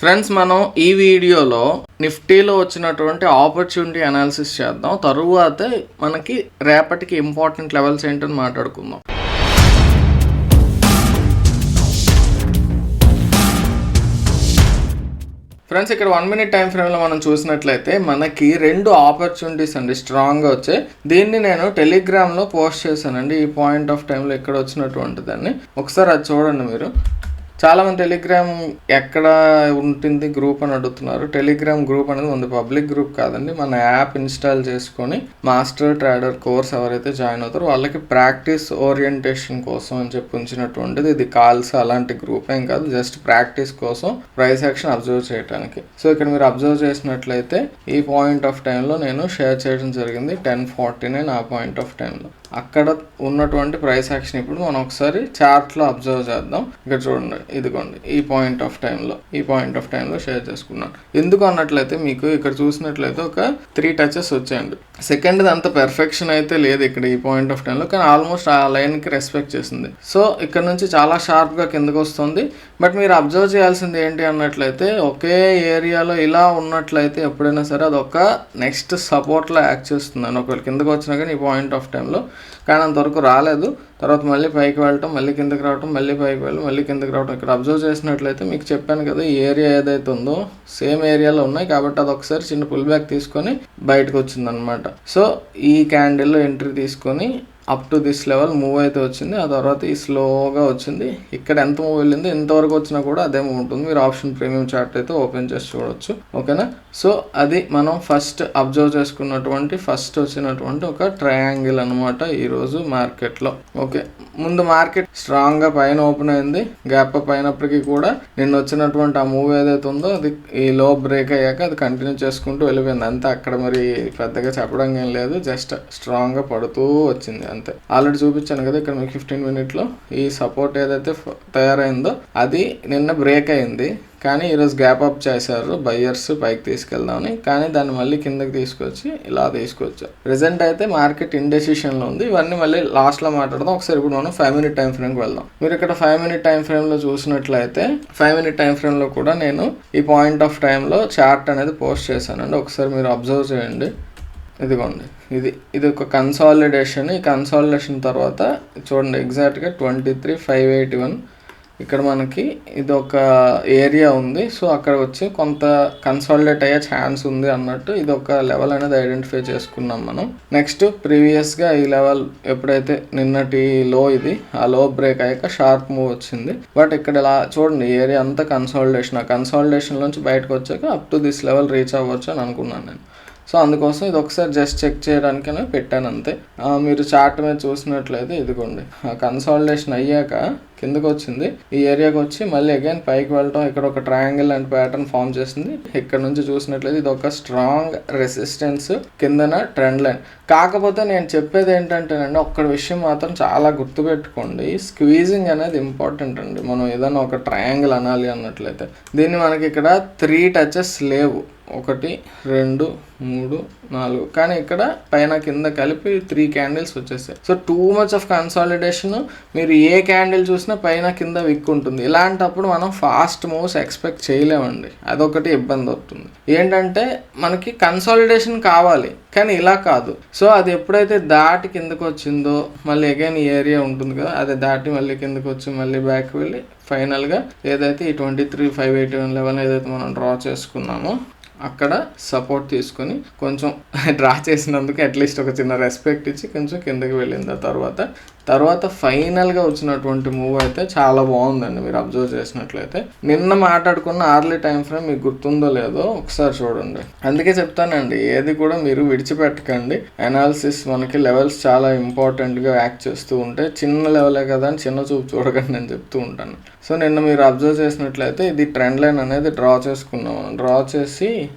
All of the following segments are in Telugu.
ఫ్రెండ్స్, మనం ఈ వీడియోలో నిఫ్టీలో వచ్చినటువంటి ఆపర్చునిటీ అనాలిసిస్ చేద్దాం. తరువాత మనకి రేపటికి ఇంపార్టెంట్ లెవెల్స్ ఏంటని మాట్లాడుకుందాం. ఫ్రెండ్స్, ఇక్కడ 1 minute టైం ఫ్రేమ్లో మనం చూసినట్లయితే మనకి 2 ఆపర్చునిటీస్ అండి స్ట్రాంగ్గా వచ్చాయి. దీన్ని నేను టెలిగ్రామ్లో పోస్ట్ చేశానండి. ఈ పాయింట్ ఆఫ్ టైంలో ఇక్కడ వచ్చినటువంటి దాన్ని ఒకసారి అది చూడండి. మీరు చాలామంది టెలిగ్రామ్ ఎక్కడ ఉంటుంది గ్రూప్ అని అడుగుతున్నారు. టెలిగ్రామ్ గ్రూప్ అనేది ఉంది, పబ్లిక్ గ్రూప్ కాదండి. మన యాప్ ఇన్స్టాల్ చేసుకొని మాస్టర్ ట్రేడర్ కోర్స్ ఎవరైతే జాయిన్ అవుతారో వాళ్ళకి ప్రాక్టీస్ ఓరియంటేషన్ కోసం అని చెప్పి ఉంచినటువంటిది. ఇది కాల్స్ అలాంటి గ్రూప్ ఏం కాదు, జస్ట్ ప్రాక్టీస్ కోసం ప్రైస్ యాక్షన్ అబ్జర్వ్ చేయడానికి. సో ఇక్కడ మీరు అబ్జర్వ్ చేసినట్లయితే ఈ పాయింట్ ఆఫ్ టైంలో నేను షేర్ చేయడం జరిగింది 10:49 ఆ పాయింట్ ఆఫ్ టైంలో. అక్కడ ఉన్నటువంటి ప్రైస్ యాక్షన్ ఇప్పుడు మనం ఒకసారి చార్ట్లో అబ్జర్వ్ చేద్దాం. ఇక్కడ చూడండి, ఇదిగోండి ఈ పాయింట్ ఆఫ్ టైంలో షేర్ చేసుకున్నాను. ఎందుకు అన్నట్లయితే మీకు ఇక్కడ చూసినట్లయితే ఒక 3 touches వచ్చాయండి. సెకండ్ది అంత పెర్ఫెక్షన్ అయితే లేదు ఇక్కడ ఈ పాయింట్ ఆఫ్ టైంలో, కానీ ఆల్మోస్ట్ ఆ లైన్కి రెస్పెక్ట్ చేసింది. సో ఇక్కడ నుంచి చాలా షార్ప్గా కిందకు వస్తుంది. బట్ మీరు అబ్జర్వ్ చేయాల్సింది ఏంటి అన్నట్లయితే ఒకే ఏరియాలో ఇలా ఉన్నట్లయితే ఎప్పుడైనా సరే అది ఒక నెక్స్ట్ సపోర్ట్లో యాక్ట్ చేస్తుందని. ఒకవేళ కిందకు వచ్చినా కానీ ఈ పాయింట్ ఆఫ్ టైంలో, కానీ అంతవరకు రాలేదు. తర్వాత మళ్ళీ పైకి వెళ్ళటం, మళ్ళీ కిందకి రావటం, మళ్ళీ పైకి వెళ్ళడం, మళ్ళీ కిందకి రావటం. ఇక్కడ అబ్జర్వ్ చేసినట్లయితే మీకు చెప్పాను కదా, ఈ ఏరియా ఏదైతే ఉందో సేమ్ ఏరియాలో ఉన్నాయి కాబట్టి అది ఒకసారి చిన్న పుల్ బ్యాక్ తీసుకొని బయటకు వచ్చిందనమాట. సో ఈ క్యాండిల్లో ఎంట్రీ తీసుకొని up to this level move అయితే వచ్చింది. ఆ తర్వాత ఈ స్లోగా వచ్చింది. ఇక్కడ ఎంత మూవ్ వెళ్ళిందో ఇంతవరకు వచ్చినా కూడా అదే మూవ్ ఉంటుంది. మీరు ఆప్షన్ ప్రీమియం చార్ట్ అయితే ఓపెన్ చేసి చూడొచ్చు. ఓకేనా? సో అది మనం ఫస్ట్ అబ్జర్వ్ చేసుకున్నటువంటి ఫస్ట్ వచ్చినటువంటి ఒక ట్రయాంగిల్ అనమాట ఈరోజు మార్కెట్లో. ఓకే, ముందు మార్కెట్ స్ట్రాంగ్గా పైన ఓపెన్ అయింది. గ్యాప్ అప్ అయినప్పటికీ కూడా నిన్న వచ్చినటువంటి ఆ మూవ్ ఏదైతే ఉందో అది ఈ లో బ్రేక్ అయ్యాక అది కంటిన్యూ చేసుకుంటూ వెళ్ళిపోయింది. అంతే, అక్కడ మరి పెద్దగా చెప్పడం ఏం లేదు, జస్ట్ స్ట్రాంగ్గా పడుతూ వచ్చింది అంతే. ఆల్రెడీ చూపించాను కదా ఇక్కడ మీకు 15 minute ఈ సపోర్ట్ ఏదైతే తయారైందో అది నిన్న బ్రేక్ అయింది. కానీ ఈరోజు గ్యాప్ అప్ చేశారు బయ్యర్స్ పైకి తీసుకెళ్దామని, కానీ దాన్ని మళ్ళీ కిందకి తీసుకొచ్చి ఇలా తీసుకొచ్చారు. ప్రెసెంట్ అయితే మార్కెట్ ఇండెసిషన్లో ఉంది. ఇవన్నీ మళ్ళీ లాస్ట్లో మాట్లాడదాం. ఒకసారి ఇప్పుడు మనం 5 minute టైం ఫ్రేమ్కి వెళ్దాం. మీరు ఇక్కడ 5 minute టైం ఫ్రేమ్లో చూసినట్లయితే 5 minute టైం ఫ్రేమ్లో కూడా నేను ఈ పాయింట్ ఆఫ్ టైంలో చార్ట్ అనేది పోస్ట్ చేశానండి. ఒకసారి మీరు అబ్జర్వ్ చేయండి. ఇదిగోండి, ఇది ఒక కన్సాలిడేషన్. ఈ కన్సాలిడేషన్ తర్వాత చూడండి ఎగ్జాక్ట్గా 23,581 ఇక్కడ మనకి ఇది ఒక ఏరియా ఉంది. సో అక్కడ వచ్చి కొంత కన్సాలిడేట్ అయ్యే ఛాన్స్ ఉంది అన్నట్టు ఇది ఒక లెవెల్ అనేది ఐడెంటిఫై చేసుకున్నాం మనం. నెక్స్ట్ ప్రీవియస్గా ఈ లెవెల్ ఎప్పుడైతే నిన్నటి లో ఇది ఆ లో బ్రేక్ అయ్యాక షార్ప్ మూవ్ వచ్చింది. బట్ ఇక్కడ ఇలా చూడండి ఏరియా అంతా కన్సాలిడేషన్. ఆ కన్సాలిడేషన్ నుంచి బయటకు వచ్చాక up to this level reach అవ్వచ్చు అని అనుకున్నాను నేను. సో అందుకోసం ఇది ఒకసారి జస్ట్ చెక్ చేయడానికనే పెట్టాను అంతే. మీరు చార్ట్ మీద చూసినట్లయితే ఇదిగోండి కన్సాలిడేషన్ అయ్యాక కిందకు వచ్చింది, ఈ ఏరియాకి వచ్చి మళ్ళీ అగైన్ పైకి వెళ్ళటం, ఇక్కడ ఒక ట్రయాంగిల్ అండ్ ప్యాటర్న్ ఫామ్ చేసింది. ఇక్కడ నుంచి చూసినట్లయితే ఇది ఒక స్ట్రాంగ్ రెసిస్టెన్స్ కిందన ట్రెండ్ లైన్. కాకపోతే నేను చెప్పేది ఏంటంటేనండి, ఒక్క విషయం మాత్రం చాలా గుర్తుపెట్టుకోండి, స్క్వీజింగ్ అనేది ఇంపార్టెంట్ అండి. మనం ఏదైనా ఒక ట్రయాంగిల్ అనాలి అన్నట్లయితే దీన్ని మనకి ఇక్కడ 3 touches లేవు, 1, 2, 3, 4, కానీ ఇక్కడ పైన కింద కలిపి 3 candles వచ్చేసాయి. So too much of consolidation. మీరు ఏ క్యాండిల్ చూసినా పైన కింద విక్ ఉంటుంది. ఇలాంటప్పుడు మనం ఫాస్ట్ మూవ్స్ ఎక్స్పెక్ట్ చేయలేమండి. అదొకటి ఇబ్బంది అవుతుంది. ఏంటంటే మనకి కన్సాలిడేషన్ కావాలి కానీ ఇలా కాదు. సో అది ఎప్పుడైతే దాటి కిందకు వచ్చిందో మళ్ళీ అగైన్ ఈ ఏరియా ఉంటుంది కదా, అది దాటి మళ్ళీ కిందకు వచ్చి మళ్ళీ బ్యాక్ వెళ్ళి ఫైనల్గా ఏదైతే ఈ 23,581 లెవెల్ ఏదైతే మనం డ్రా చేసుకున్నామో అక్కడ సపోర్ట్ తీసుకొని కొంచెం డ్రా చేసినందుకు అట్లీస్ట్ ఒక చిన్న రెస్పెక్ట్ ఇచ్చి కొంచెం కిందకి వెళ్ళింది. తర్వాత ఫైనల్గా వచ్చినటువంటి మూవ్ అయితే చాలా బాగుందండి. మీరు అబ్జర్వ్ చేసినట్లయితే నిన్న మాట్లాడుకున్న ఆర్లీ టైం ఫ్రేమ్ మీకు గుర్తుందో లేదో ఒకసారి చూడండి. అందుకే చెప్తానండి, ఏది కూడా మీరు విడిచిపెట్టకండి. అనాలిసిస్ మనకి లెవెల్స్ చాలా ఇంపార్టెంట్గా యాక్ట్ చేస్తూ ఉంటే చిన్న లెవెలే కదా అని చిన్న చూపు చూడకండి నేను చెప్తూ ఉంటాను. సో నిన్న మీరు అబ్జర్వ్ చేసినట్లయితే ఇది ట్రెండ్ లైన్ అనేది డ్రా చేసుకున్నాం. డ్రా చేసి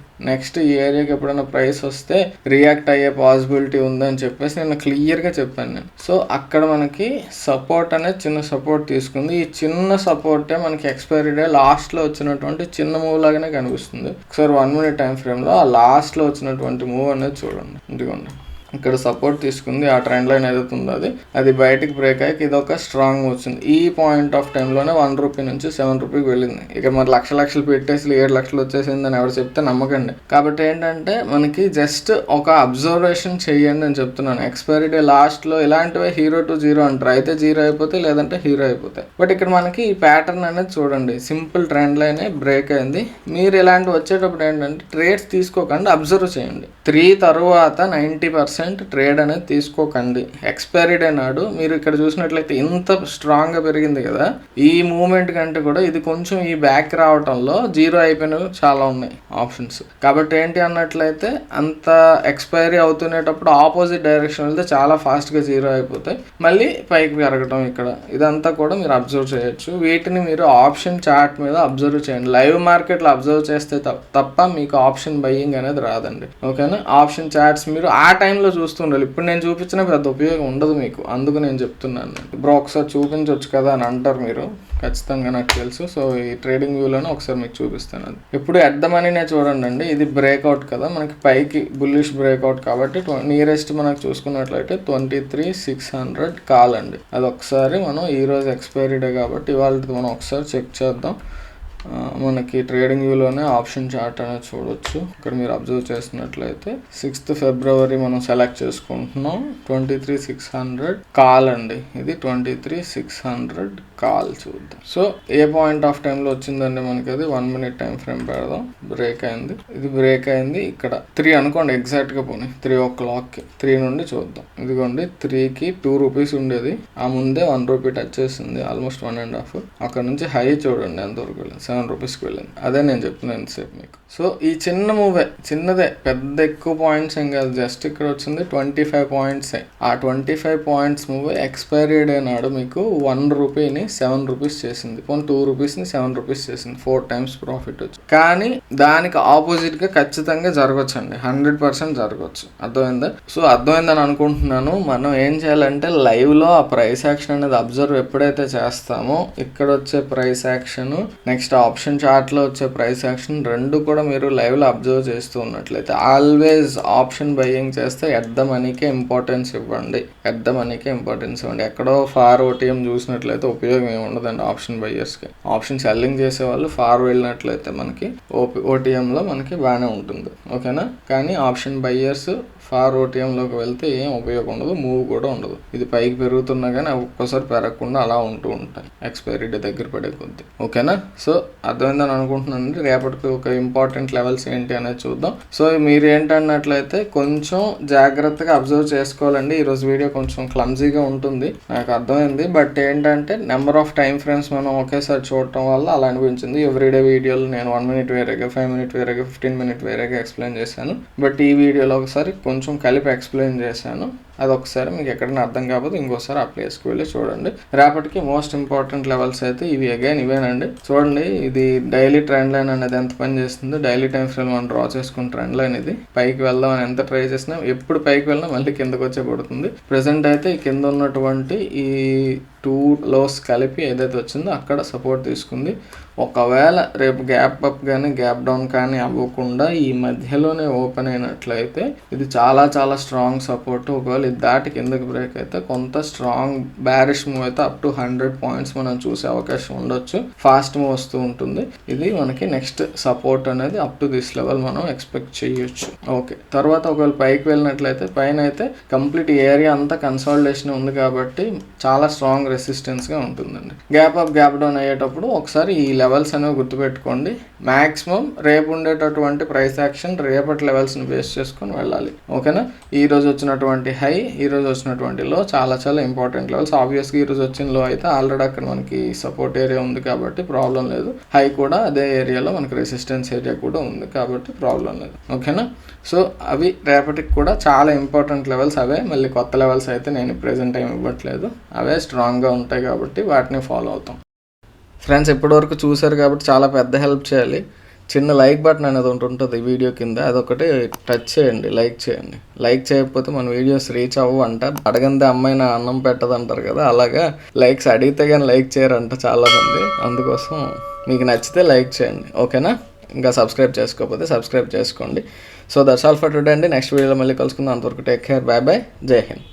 నెక్స్ట్ ఈ ఏరియాకి ఎప్పుడైనా ప్రైస్ వస్తే రియాక్ట్ అయ్యే పాసిబిలిటీ ఉందని చెప్పేసి నేను క్లియర్గా చెప్పాను నేను. సో అక్కడ మనకి సపోర్ట్ అనేది చిన్న సపోర్ట్ తీసుకుంది. ఈ చిన్న సపోర్టే మనకి ఎక్స్పైరీ డే లాస్ట్లో వచ్చినటువంటి చిన్న మూవ్ లాగానే కనిపిస్తుంది. ఒకసారి 1 minute టైం ఫ్రేమ్లో ఆ లాస్ట్లో వచ్చినటువంటి మూవ్ అనేది చూడండి. ఇదిగోండి ఇక్కడ సపోర్ట్ తీసుకుంది, ఆ ట్రెండ్ లైన్ ఏదైతే ఉందో అది బయటికి బ్రేక్ అయ్యి ఇది ఒక స్ట్రాంగ్ వచ్చింది. ఈ పాయింట్ ఆఫ్ టైంలోనే 1 రూపీ నుంచి 7 రూపీకి వెళ్ళింది. ఇక మరి లక్షలు పెట్టేసి 7 లక్షలు వచ్చేసిందని ఎవరు చెప్తే నమ్మకండి. కాబట్టి ఏంటంటే మనకి జస్ట్ ఒక అబ్జర్వేషన్ చెయ్యండి అని చెప్తున్నాను. ఎక్స్పైరీ డే లాస్ట్లో ఇలాంటివే హీరో టు జీరో అంటారు, అయితే జీరో అయిపోతాయి లేదంటే హీరో అయిపోతాయి. బట్ ఇక్కడ మనకి ఈ ప్యాటర్న్ అనేది చూడండి, సింపుల్ ట్రెండ్ లైన్ బ్రేక్ అయింది. మీరు ఇలాంటి వచ్చేటప్పుడు ఏంటంటే ట్రేడ్స్ తీసుకోకండి, అబ్జర్వ్ చేయండి. 3 తర్వాత 90% ట్రేడ్ అనేది తీసుకోకండి. ఎక్స్పైరీ డే నాడు మీరు ఇక్కడ చూసినట్లయితే ఇంత స్ట్రాంగ్గా పెరిగింది కదా, ఈ మూమెంట్ కంటే కూడా ఇది కొంచెం ఈ బ్యాక్ రావటంలో జీరో అయిపోయినవి చాలా ఉన్నాయి ఆప్షన్స్. కాబట్టి ఏంటి అన్నట్లయితే అంత ఎక్స్పైరీ అవుతునేటప్పుడు ఆపోజిట్ డైరెక్షన్ వెళ్తే చాలా ఫాస్ట్గా జీరో అయిపోతాయి, మళ్ళీ పైకి పెరగటం ఇక్కడ ఇదంతా కూడా మీరు అబ్జర్వ్ చేయొచ్చు. వీటిని మీరు ఆప్షన్ చార్ట్ మీద అబ్జర్వ్ చేయండి. లైవ్ మార్కెట్లో అబ్జర్వ్ చేస్తే తప్ప మీకు ఆప్షన్ బయ్యింగ్ అనేది రాదండి. ఓకేనా, ఆప్షన్ చార్ట్స్ మీరు ఆ టైంలో చూస్తుండాలి. ఇప్పుడు నేను చూపించిన పెద్ద ఉపయోగం ఉండదు మీకు, అందుకు నేను చెప్తున్నాను. బ్రో ఒకసారి చూపించవచ్చు కదా అని అంటారు మీరు, ఖచ్చితంగా నాకు తెలుసు. సో ఈ ట్రేడింగ్ వ్యూలోనే ఒకసారి మీకు చూపిస్తాను. అది ఇప్పుడు ఎట్ ద మనీనే చూడండి, ఇది బ్రేక్అవుట్ కదా మనకి పైకి బుల్లిష్ బ్రేక్అవుట్ కాబట్టి నియరెస్ట్ మనకు చూసుకున్నట్లయితే 23,600 కాల్ అండి. అది ఒకసారి మనం ఈరోజు ఎక్స్పైరీ డే కాబట్టి ఇవాళ మనం ఒకసారి చెక్ చేద్దాం. మనకి ట్రేడింగ్ వ్యూలోనే ఆప్షన్ చార్ట్ అనేది చూడొచ్చు. ఇక్కడ మీరు అబ్జర్వ్ చేసినట్లయితే 6th ఫిబ్రవరి మనం సెలెక్ట్ చేసుకుంటున్నాం. 23,600 కాల్ అండి, ఇది 23,600 కాల్ చూద్దాం. సో ఏ పాయింట్ ఆఫ్ టైంలో వచ్చిందండి మనకి, అది 1 minute టైం ఫ్రేమ్ పెడదాం. బ్రేక్ అయింది, ఇది బ్రేక్ అయింది ఇక్కడ 3 అనుకోండి, ఎగ్జాక్ట్గా పోనీ 3 o'clockకి 3 నుండి చూద్దాం. ఇదిగోండి 3కి 2 రూపీస్ ఉండేది, ఆ ముందే 1 రూపీ టచ్ చేసింది, ఆల్మోస్ట్ 1.5. అక్కడ నుంచి హై చూడండి ఎంతవరకు వెళ్ళింది, 7 రూపీస్కి వెళ్ళింది. అదే నేను చెప్తున్నాను ఎంతసేపు మీకు. సో ఈ చిన్న మూవే, చిన్నదే, పెద్ద ఎక్కువ పాయింట్స్ ఏం కాదు, జస్ట్ ఇక్కడ వచ్చింది 25 పాయింట్సే. ఆ 25 పాయింట్స్ మూవే ఎక్స్పైరీ డే నాడు మీకు 1 రూపీని 7 రూపీస్ చేసింది, 2 రూపీస్ని 7 రూపీస్ చేసింది, 4 times ప్రాఫిట్ వచ్చి. కానీ దానికి ఆపోజిట్గా ఖచ్చితంగా జరగచ్చండి, 100% జరగచ్చు. అర్థమైందా? సో అర్థమైందని అనుకుంటున్నాను. మనం ఏం చేయాలంటే లైవ్లో ఆ ప్రైస్ యాక్షన్ అనేది అబ్జర్వ్ ఎప్పుడైతే చేస్తామో, ఇక్కడ వచ్చే ప్రైస్ యాక్షన్ నెక్స్ట్ ఆప్షన్ చార్ట్లో వచ్చే ప్రైస్ యాక్షన్ రెండు కూడా మీరు లైవ్లో అబ్జర్వ్ చేస్తూ ఉన్నట్లయితే ఆల్వేస్ ఆప్షన్ బయ్యింగ్ చేస్తే ఎట్ ద మనీకే ఇంపార్టెన్స్ ఇవ్వండి. ఎక్కడో ఫార్ ఓటీఎం చూసినట్లయితే ఉపయోగం ఏమి ఉండదండి ఆప్షన్ బయ్యర్స్కి. ఆప్షన్ సెల్లింగ్ చేసే వాళ్ళు ఫార్ వెళ్ళినట్లయితే మనకి ఓటీఎంలో మనకి బాగానే ఉంటుంది. ఓకేనా, కానీ ఆప్షన్ బయ్యర్స్ ఫార్ ఓటీఎంలోకి వెళ్తే ఏం ఉపయోగం ఉండదు, మూవ్ కూడా ఉండదు. ఇది పైకి పెరుగుతున్నా కానీ ఒక్కోసారి పెరగకుండా అలా ఉంటూ ఉంటాయి ఎక్స్పైరీ డే దగ్గర పడే కొద్ది. ఓకేనా, సో అర్థమైందని అనుకుంటున్నానండి. రేపటికి ఒక ఇంపార్టెంట్ లెవెల్స్ ఏంటి అనేది చూద్దాం. సో మీరు ఏంటన్నట్లయితే కొంచెం జాగ్రత్తగా అబ్జర్వ్ చేసుకోవాలండి. ఈరోజు వీడియో కొంచెం క్లమ్జీగా ఉంటుంది నాకు అర్థమైంది, బట్ ఏంటంటే నెంబర్ ఆఫ్ టైం ఫ్రేమ్స్ మనం ఒకేసారి చూడటం వల్ల అలా అనిపించింది. ఎవ్రీడే వీడియోలు నేను 1 minute వేరేగా, 5 minute వేరేగా, 15 minute వేరేగా ఎక్స్ప్లెయిన్ చేశాను. బట్ ఈ వీడియోలో ఒకసారి కొంచెం కలిపి ఎక్స్ప్లెయిన్ చేశాను. అదొకసారి మీకు ఎక్కడైనా అర్థం కాకపోతే ఇంకోసారి ఆ ప్లేస్కి వెళ్ళి చూడండి. రేపటికి మోస్ట్ ఇంపార్టెంట్ లెవెల్స్ అయితే ఇవి అగైన్ ఇవేనండి. చూడండి, ఇది డైలీ ట్రెండ్ లైన్ అనేది ఎంత పని చేస్తుందో, డైలీ టైం ఫ్రేమ్ మనం డ్రా చేసుకున్న ట్రెండ్ లైన్ ఇది. పైకి వెళ్దాం అని ఎంత ట్రై చేసినా ఎప్పుడు పైకి వెళ్ళినా మళ్ళీ కిందకు వచ్చే పడుతుంది. ప్రెసెంట్ అయితే ఈ కింద ఉన్నటువంటి ఈ 2 lows కలిపి ఏదైతే వచ్చిందో అక్కడ సపోర్ట్ తీసుకుంది. ఒకవేళ రేపు గ్యాప్ అప్ కానీ గ్యాప్ డౌన్ కానీ అవ్వకుండా ఈ మధ్యలోనే ఓపెన్ అయినట్లయితే ఇది చాలా చాలా స్ట్రాంగ్ సపోర్ట్. ఒకవేళ ఇది దాటి కిందకి బ్రేక్ అయితే కొంత స్ట్రాంగ్ బ్యారిష్ మూవ్ అయితే అప్ టు 100 points మనం చూసే అవకాశం ఉండొచ్చు. ఫాస్ట్ మూవ్ వస్తూ ఉంటుంది. ఇది మనకి నెక్స్ట్ సపోర్ట్ అనేది అప్ టు దిస్ లెవెల్ మనం ఎక్స్పెక్ట్ చేయొచ్చు. ఓకే, తర్వాత ఒకవేళ పైకి వెళ్ళినట్లయితే పైన అయితే కంప్లీట్ ఏరియా అంతా కన్సాలిడేషన్ ఉంది కాబట్టి చాలా స్ట్రాంగ్ రెసిస్టెన్స్గా ఉంటుందండి. గ్యాప్ అప్ గ్యాప్ డౌన్ అయ్యేటప్పుడు ఒకసారి ఈ లెవెల్స్ అనేవి గుర్తుపెట్టుకోండి. మ్యాక్సిమం రేపు ఉండేటటువంటి ప్రైస్ యాక్షన్ రేపటి లెవెల్స్ని బేస్ చేసుకొని వెళ్ళాలి. ఓకేనా, ఈ రోజు వచ్చినటువంటి హై, ఈ రోజు వచ్చినటువంటి లో చాలా చాలా ఇంపార్టెంట్ లెవెల్స్. ఆబ్వియస్గా ఈ రోజు వచ్చిన లో అయితే ఆల్రెడీ అక్కడ మనకి సపోర్ట్ ఏరియా ఉంది కాబట్టి ప్రాబ్లం లేదు. హై కూడా అదే ఏరియాలో మనకి రెసిస్టెన్స్ ఏరియా కూడా ఉంది కాబట్టి ప్రాబ్లం లేదు. ఓకేనా, సో అవి రేపటికి కూడా చాలా ఇంపార్టెంట్ లెవెల్స్. అవే మళ్ళీ కొత్త లెవెల్స్ అయితే నేను ప్రెజెంట్ టైం ఇవ్వట్లేదు. అవే స్ట్రాంగ్గా ఉంటాయి కాబట్టి వాటిని ఫాలో అవుతాం. ఫ్రెండ్స్, ఇప్పటివరకు చూశారు కాబట్టి చాలా పెద్ద హెల్ప్ చేయాలి. చిన్న లైక్ బటన్ అనేది ఉంటుంది వీడియో కింద, అదొకటి టచ్ చేయండి, లైక్ చేయండి. లైక్ చేయకపోతే మన వీడియోస్ రీచ్ అవ్వు అంటారు. అడగందే అమ్మాయిని అన్నం పెట్టదు అంటారు కదా, అలాగా లైక్స్ అడిగితే కానీ లైక్ చేయరంట చాలామంది. అందుకోసం మీకు నచ్చితే లైక్ చేయండి. ఓకేనా, ఇంకా సబ్స్క్రైబ్ చేసుకోకపోతే సబ్స్క్రైబ్ చేసుకోండి. So that's all for today అండి. నెక్స్ట్ వీడియోలో మళ్ళీ కలుసుకుందాం. అంతవరకు టేక్ కేర్, బై బై, జై హింద్.